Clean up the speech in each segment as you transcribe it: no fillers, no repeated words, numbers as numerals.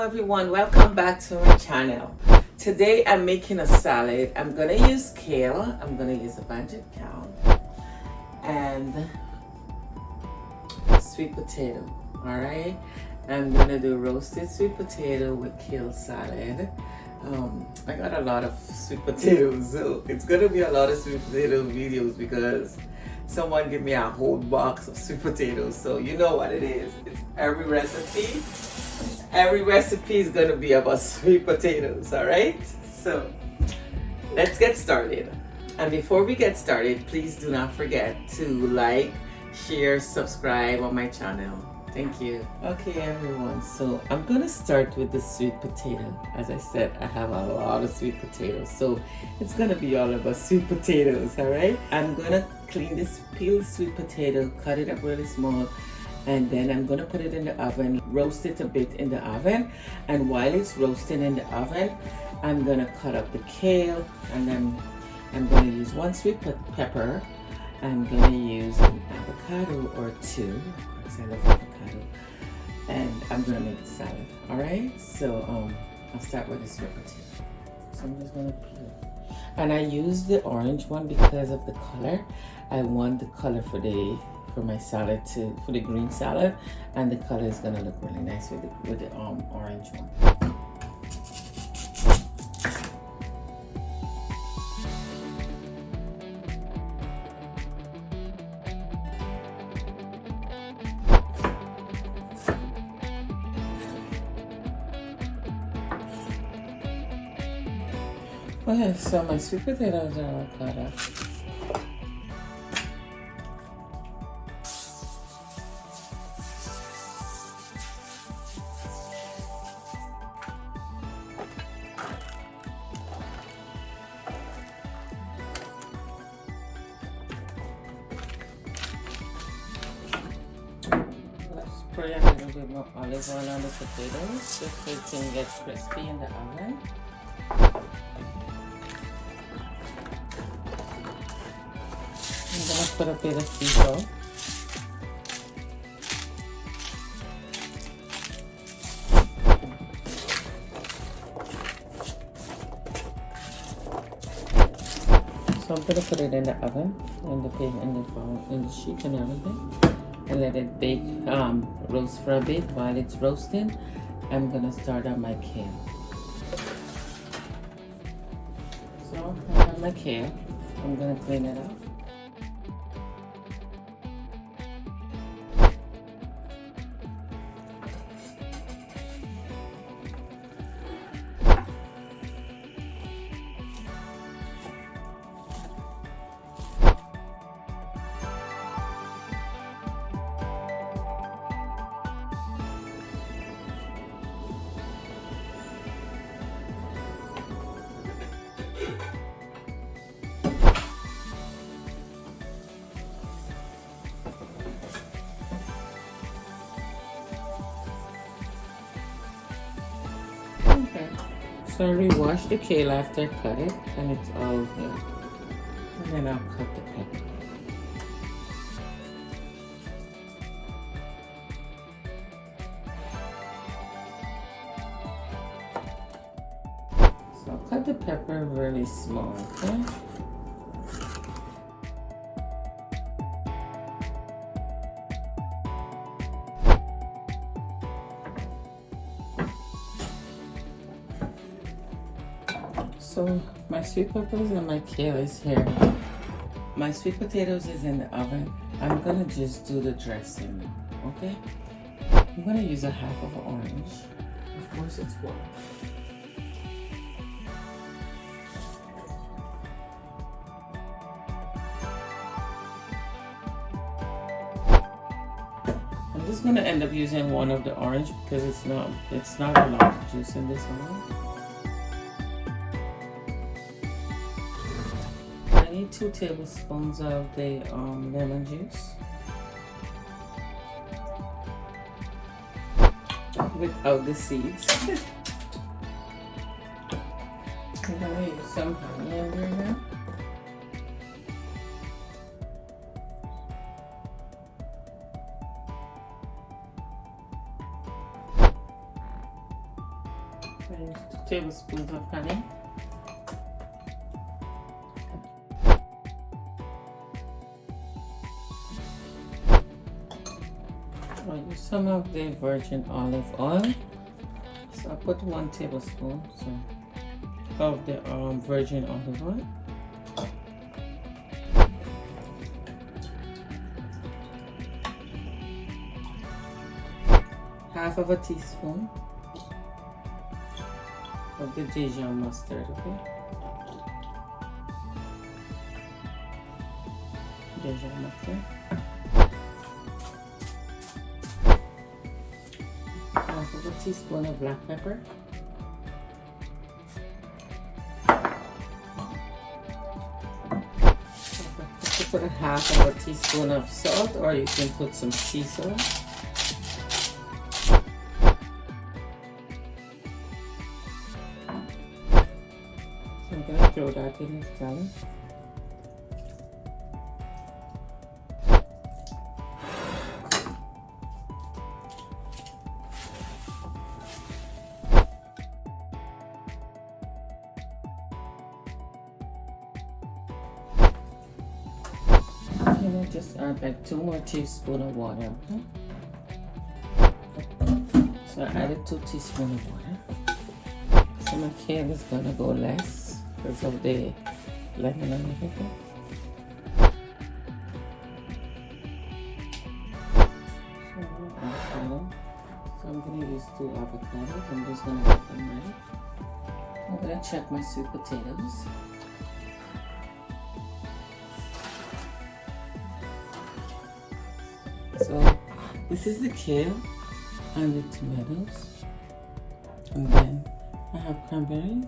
everyone, welcome back to my channel. Today I'm making a salad. I'm gonna use kale. I'm gonna use a bunch of kale and sweet potato. All right, I'm gonna do roasted sweet potato with kale salad. I got a lot of sweet potatoes, so it's gonna be a lot of sweet potato videos because someone gave me a whole box of sweet potatoes. So you know what it is. It's every recipe is gonna be about sweet potatoes. All right, so let's get started. And before we get started, please do not forget to like, share, subscribe on my channel. Thank you. Okay everyone, so I'm gonna start with the sweet potato. As I said, I have a lot of sweet potatoes, so it's gonna be all about sweet potatoes. All right, I'm gonna clean this peeled sweet potato, cut it up really small, and then I'm gonna put it in the oven, roast it a bit in the oven. And while it's roasting in the oven, I'm gonna cut up the kale, and then I'm gonna use one sweet pepper. I'm gonna use an avocado or two. Of course, I love avocado. And I'm gonna make the salad. All right. So I'll start with the sweet potato. So I'm just gonna peel it. And I use the orange one because of the color. I want the color for my salad for the green salad, and the color is gonna look really nice with the orange one. Okay, so my sweet potatoes are all cut up. Let's spray a little bit more olive oil on the potatoes just so it can get crispy in the oven. I'm gonna put a bit of sea salt. So I'm gonna put it in the oven, in the sheet and everything, and let it bake, roast for a bit. While it's roasting, I'm gonna start on my kale. So I have my kale. I'm gonna clean it up. Okay, so I rewash the kale after I cut it, and it's all here. And then I'll cut the pepper. So I'll cut the pepper really small, okay? So my sweet peppers and my kale is here. My sweet potatoes is in the oven. I'm gonna just do the dressing now, okay? I'm gonna use a half of an orange. Of course it's one. I'm just gonna end up using one of the orange because it's not a lot of juice in this one. I need 2 tablespoons of the lemon juice without the seeds. I'm gonna use some honey in there now. tablespoons of honey. I'll use some of the virgin olive oil. So I put 1 tablespoon of the virgin olive oil. Half of a teaspoon of the Dijon mustard, okay? Dijon mustard. Half of a teaspoon of black pepper. You put a half of a teaspoon of salt, or you can put some sea salt. So I'm gonna throw that in the salad. And I'll just add like 2 more teaspoons of water, okay? So I added 2 teaspoons of water. So my kale is gonna go less because of the lemon and everything. So I'm gonna use 2 avocados. I'm just gonna get them ready. I'm gonna check my sweet potatoes. So this is the kale and the tomatoes, and then I have cranberries.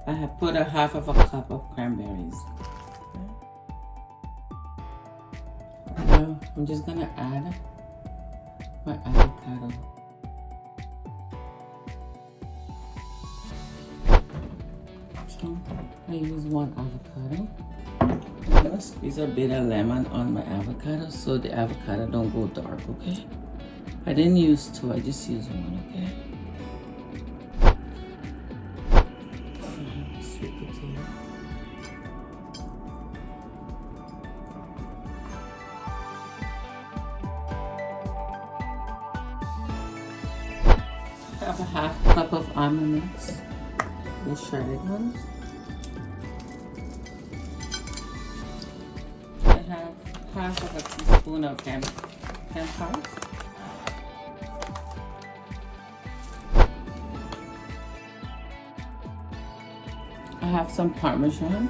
I have put a half of a cup of cranberries. Now I'm just gonna add my avocado. So I use 1 avocado. I'm gonna squeeze a bit of lemon on my avocado so the avocado don't go dark, okay? I didn't use 2, I just used 1, okay? Sweet potato. I have a half cup of almond nuts, the shredded ones. Half of a teaspoon of Hemp Hearts. I have some Parmesan.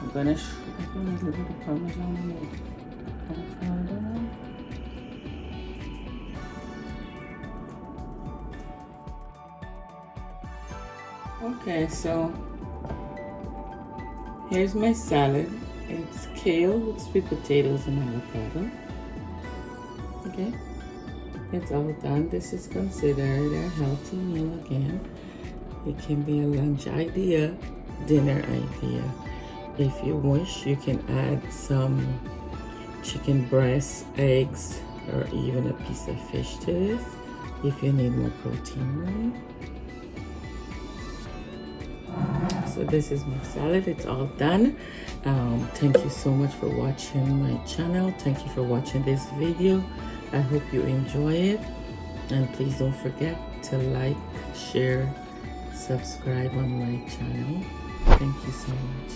I'm gonna shred a little bit of Parmesan in the avocado. Okay, so here's my salad. It's kale with sweet potatoes and avocado. Okay, it's all done. This is considered a healthy meal again. It can be a lunch idea, dinner idea. If you wish, you can add some chicken breast, eggs, or even a piece of fish to this if you need more protein, right? So this is my salad. It's all done. Thank you so much for watching my channel. Thank you for watching this video. I hope you enjoy it, and please don't forget to like, share, subscribe on my channel. Thank you so much.